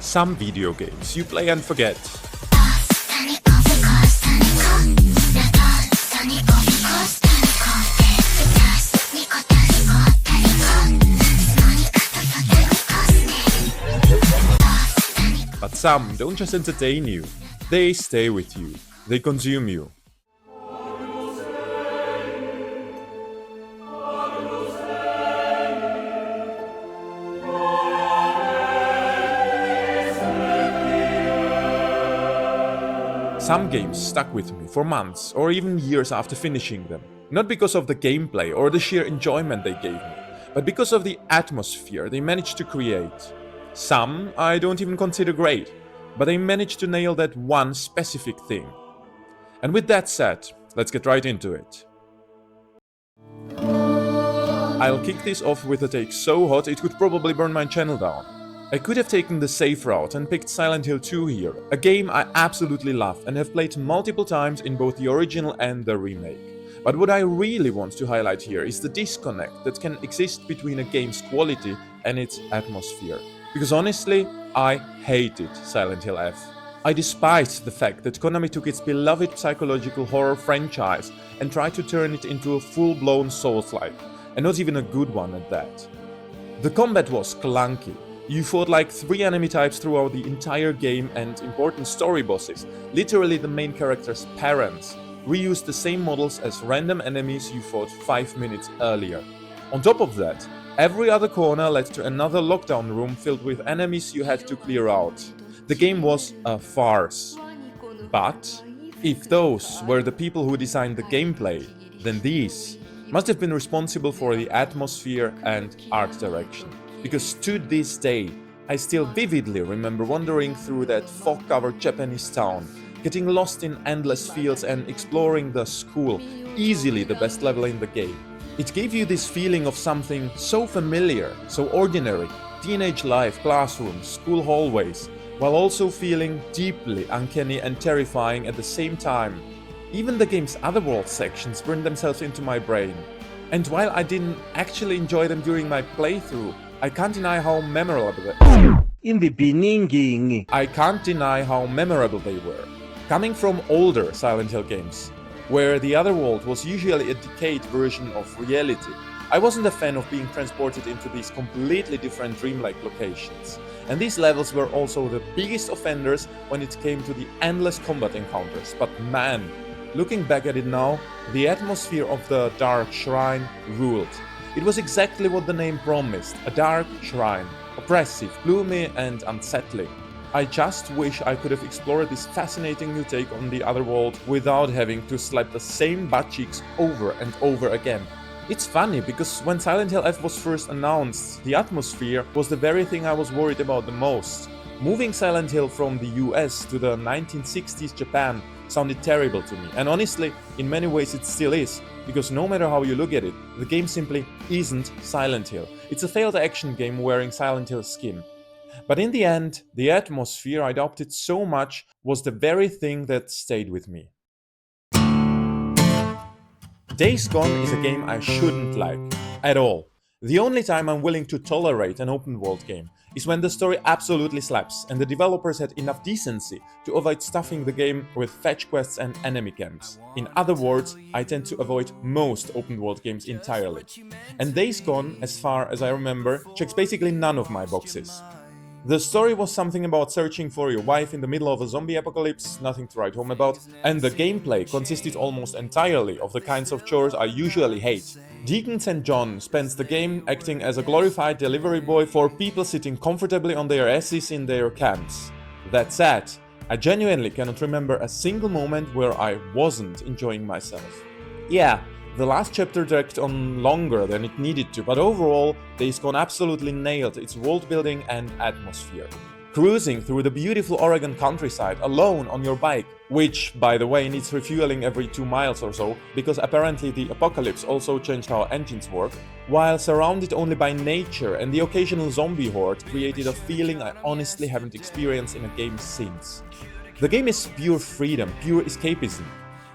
Some video games you play and forget. But some don't just entertain you, they stay with you, they consume you. Some games stuck with me for months or even years after finishing them, not because of the gameplay or the sheer enjoyment they gave me, but because of the atmosphere they managed to create. Some I don't even consider great, but they managed to nail that one specific thing. And with that said, let's get right into it. I'll kick this off with a take so hot it could probably burn my channel down. I could have taken the safe route and picked Silent Hill 2 here, a game I absolutely love and have played multiple times in both the original and the remake. But what I really want to highlight here is the disconnect that can exist between a game's quality and its atmosphere. Because honestly, I hated Silent Hill F. I despised the fact that Konami took its beloved psychological horror franchise and tried to turn it into a full-blown Souls-like, and not even a good one at that. The combat was clunky. You fought like 3 enemy types throughout the entire game, and important story bosses, literally the main character's parents, reused the same models as random enemies you fought 5 minutes earlier. On top of that, every other corner led to another lockdown room filled with enemies you had to clear out. The game was a farce. But if those were the people who designed the gameplay, then these must have been responsible for the atmosphere and art direction. Because to this day, I still vividly remember wandering through that fog-covered Japanese town, getting lost in endless fields and exploring the school, easily the best level in the game. It gave you this feeling of something so familiar, so ordinary, teenage life, classrooms, school hallways, while also feeling deeply uncanny and terrifying at the same time. Even the game's otherworld sections burned themselves into my brain. And while I didn't actually enjoy them during my playthrough, I can't deny how memorable they were. Coming from older Silent Hill games, where the otherworld was usually a decayed version of reality, I wasn't a fan of being transported into these completely different dreamlike locations. And these levels were also the biggest offenders when it came to the endless combat encounters. But man, looking back at it now, the atmosphere of the Dark Shrine ruled. It was exactly what the name promised, a dark shrine, oppressive, gloomy and unsettling. I just wish I could have explored this fascinating new take on the otherworld without having to slap the same butt cheeks over and over again. It's funny because when Silent Hill F was first announced, the atmosphere was the very thing I was worried about the most. Moving Silent Hill from the US to the 1960s Japan sounded terrible to me, and honestly, in many ways it still is, because no matter how you look at it, the game simply isn't Silent Hill. It's a failed action game wearing Silent Hill's skin. But in the end, the atmosphere I adopted so much was the very thing that stayed with me. Days Gone is a game I shouldn't like, at all. The only time I'm willing to tolerate an open world game is when the story absolutely slaps and the developers had enough decency to avoid stuffing the game with fetch quests and enemy camps. In other words, I tend to avoid most open world games entirely. And Days Gone, as far as I remember, checks basically none of my boxes. The story was something about searching for your wife in the middle of a zombie apocalypse, nothing to write home about, and the gameplay consisted almost entirely of the kinds of chores I usually hate. Deacon St. John spends the game acting as a glorified delivery boy for people sitting comfortably on their asses in their camps. That said, I genuinely cannot remember a single moment where I wasn't enjoying myself. Yeah, the last chapter dragged on longer than it needed to, but overall, Days Gone absolutely nailed its world building and atmosphere. Cruising through the beautiful Oregon countryside alone on your bike, which, by the way, needs refueling every 2 miles or so, because apparently the apocalypse also changed how engines work, while surrounded only by nature and the occasional zombie horde, created a feeling I honestly haven't experienced in a game since. The game is pure freedom, pure escapism.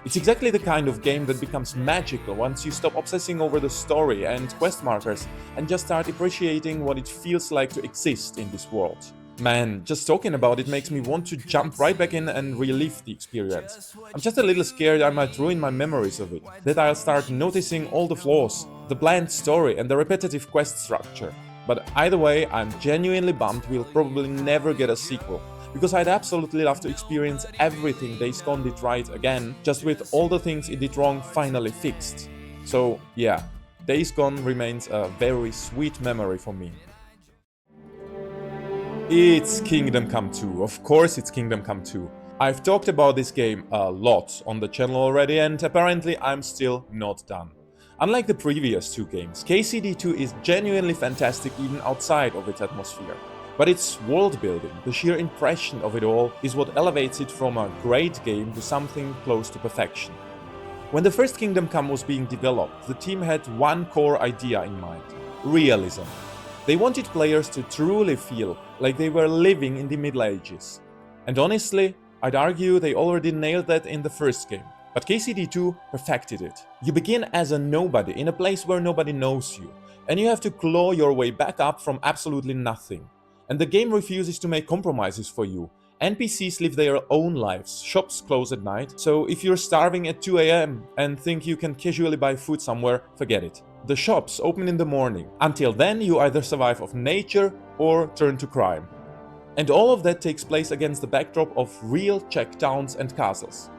It's exactly the kind of game that becomes magical once you stop obsessing over the story and quest markers and just start appreciating what it feels like to exist in this world. Man, just talking about it makes me want to jump right back in and relive the experience. I'm just a little scared I might ruin my memories of it, that I'll start noticing all the flaws, the bland story and the repetitive quest structure. But either way, I'm genuinely bummed we'll probably never get a sequel, because I'd absolutely love to experience everything Days Gone did right again, just with all the things it did wrong finally fixed. So yeah, Days Gone remains a very sweet memory for me. It's Kingdom Come 2, of course it's Kingdom Come 2. I've talked about this game a lot on the channel already and apparently I'm still not done. Unlike the previous two games, KCD2 is genuinely fantastic even outside of its atmosphere. But its world building, the sheer impression of it all, is what elevates it from a great game to something close to perfection. When the first Kingdom Come was being developed, the team had one core idea in mind: realism. They wanted players to truly feel like they were living in the Middle Ages. And honestly, I'd argue they already nailed that in the first game. But KCD2 perfected it. You begin as a nobody in a place where nobody knows you, and you have to claw your way back up from absolutely nothing. And the game refuses to make compromises for you. NPCs live their own lives, shops close at night, so if you're starving at 2 AM and think you can casually buy food somewhere, forget it. The shops open in the morning. Until then, you either survive off nature or turn to crime. And all of that takes place against the backdrop of real Czech towns and castles.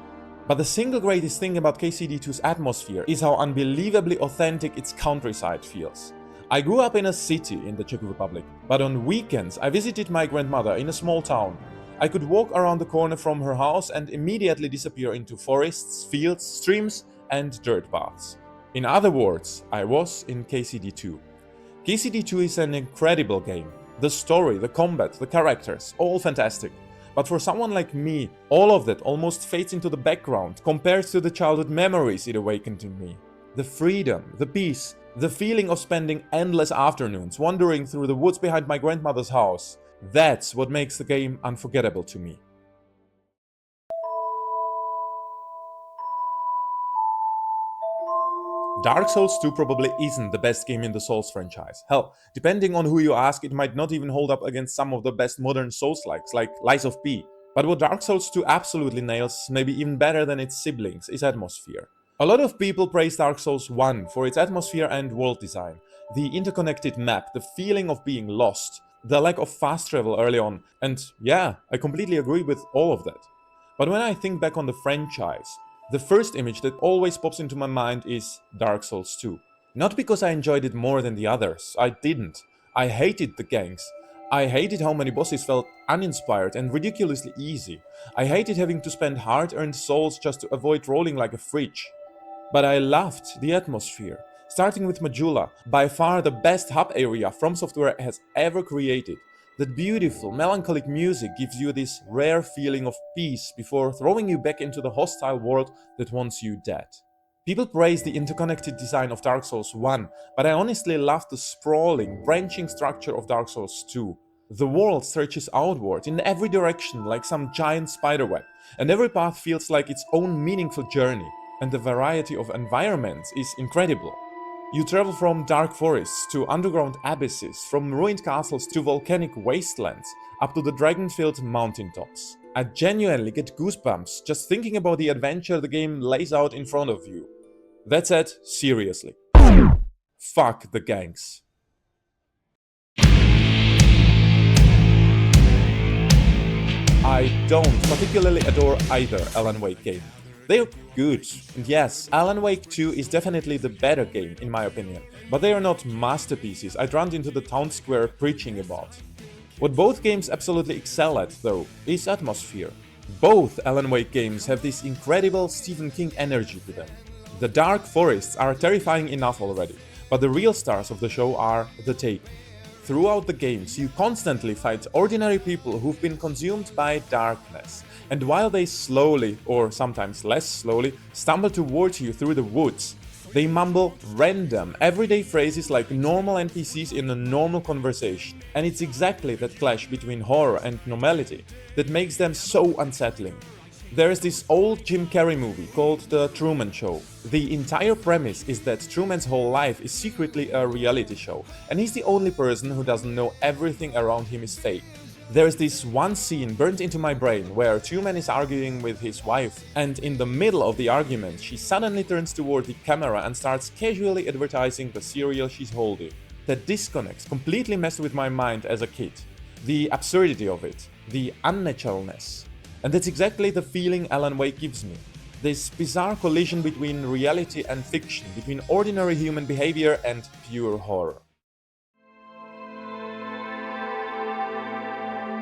But the single greatest thing about KCD2's atmosphere is how unbelievably authentic its countryside feels. I grew up in a city in the Czech Republic, but on weekends I visited my grandmother in a small town. I could walk around the corner from her house and immediately disappear into forests, fields, streams, and dirt paths. In other words, I was in KCD2. KCD2 is an incredible game. The story, the combat, the characters, all fantastic. But for someone like me, all of that almost fades into the background compared to the childhood memories it awakened in me. The freedom, the peace, the feeling of spending endless afternoons wandering through the woods behind my grandmother's house. That's what makes the game unforgettable to me. Dark Souls 2 probably isn't the best game in the Souls franchise. Hell, depending on who you ask, it might not even hold up against some of the best modern Souls-likes, like Lies of P. But what Dark Souls 2 absolutely nails, maybe even better than its siblings, is atmosphere. A lot of people praise Dark Souls 1 for its atmosphere and world design, the interconnected map, the feeling of being lost, the lack of fast travel early on, and yeah, I completely agree with all of that. But when I think back on the franchise, the first image that always pops into my mind is Dark Souls 2. Not because I enjoyed it more than the others, I didn't. I hated the ganks. I hated how many bosses felt uninspired and ridiculously easy. I hated having to spend hard-earned souls just to avoid rolling like a fridge. But I loved the atmosphere. Starting with Majula, by far the best hub area From Software has ever created. That beautiful, melancholic music gives you this rare feeling of peace before throwing you back into the hostile world that wants you dead. People praise the interconnected design of Dark Souls 1, but I honestly love the sprawling, branching structure of Dark Souls 2. The world stretches outward in every direction like some giant spiderweb, and every path feels like its own meaningful journey, and the variety of environments is incredible. You travel from dark forests to underground abysses, from ruined castles to volcanic wastelands, up to the dragon-filled mountaintops. I genuinely get goosebumps just thinking about the adventure the game lays out in front of you. That said, seriously. Fuck the ganks. I don't particularly adore either Alan Wake game. They're good, and yes, Alan Wake 2 is definitely the better game in my opinion, but they are not masterpieces I'd run into the town square preaching about. What both games absolutely excel at, though, is atmosphere. Both Alan Wake games have this incredible Stephen King energy to them. The dark forests are terrifying enough already, but the real stars of the show are the Taken. Throughout the games, you constantly fight ordinary people who've been consumed by darkness, and while they slowly, or sometimes less slowly, stumble towards you through the woods, they mumble random, everyday phrases like normal NPCs in a normal conversation. And it's exactly that clash between horror and normality that makes them so unsettling. There's this old Jim Carrey movie called The Truman Show. The entire premise is that Truman's whole life is secretly a reality show, and he's the only person who doesn't know everything around him is fake. There's this one scene burnt into my brain where two men is arguing with his wife, and in the middle of the argument she suddenly turns toward the camera and starts casually advertising the cereal she's holding. That disconnect completely messed with my mind as a kid. The absurdity of it, the unnaturalness. And that's exactly the feeling Alan Wake gives me. This bizarre collision between reality and fiction, between ordinary human behavior and pure horror.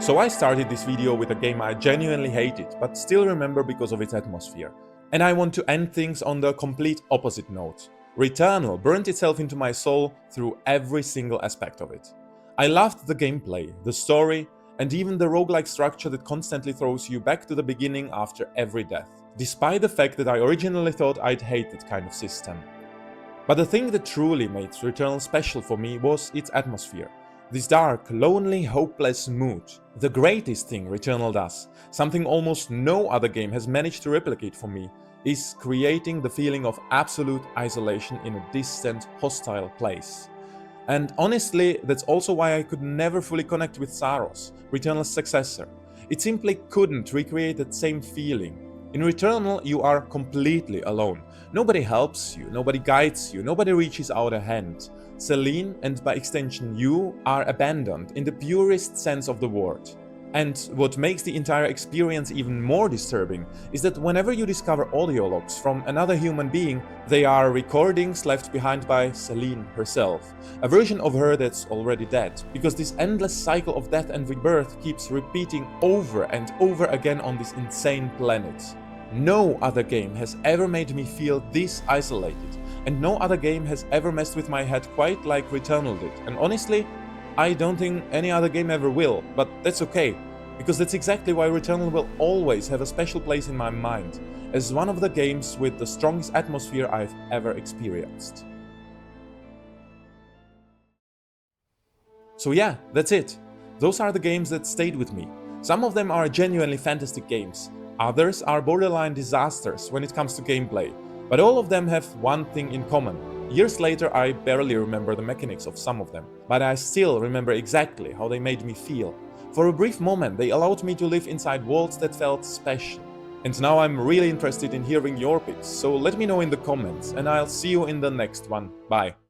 So I started this video with a game I genuinely hated, but still remember because of its atmosphere. And I want to end things on the complete opposite note. Returnal burnt itself into my soul through every single aspect of it. I loved the gameplay, the story, and even the roguelike structure that constantly throws you back to the beginning after every death, despite the fact that I originally thought I'd hate that kind of system. But the thing that truly made Returnal special for me was its atmosphere. This dark, lonely, hopeless mood. The greatest thing Returnal does, something almost no other game has managed to replicate for me, is creating the feeling of absolute isolation in a distant, hostile place. And honestly, that's also why I could never fully connect with Saros, Returnal's successor. It simply couldn't recreate that same feeling. In Returnal, you are completely alone. Nobody helps you, nobody guides you, nobody reaches out a hand. Celine, and by extension you, are abandoned in the purest sense of the word. And what makes the entire experience even more disturbing is that whenever you discover audio logs from another human being, they are recordings left behind by Celine herself, a version of her that's already dead, because this endless cycle of death and rebirth keeps repeating over and over again on this insane planet. No other game has ever made me feel this isolated, and no other game has ever messed with my head quite like Returnal did, and honestly, I don't think any other game ever will, but that's okay, because that's exactly why Returnal will always have a special place in my mind, as one of the games with the strongest atmosphere I've ever experienced. So yeah, that's it. Those are the games that stayed with me. Some of them are genuinely fantastic games, others are borderline disasters when it comes to gameplay, but all of them have one thing in common. Years later, I barely remember the mechanics of some of them, but I still remember exactly how they made me feel. For a brief moment, they allowed me to live inside worlds that felt special. And now I'm really interested in hearing your picks, so let me know in the comments, and I'll see you in the next one. Bye.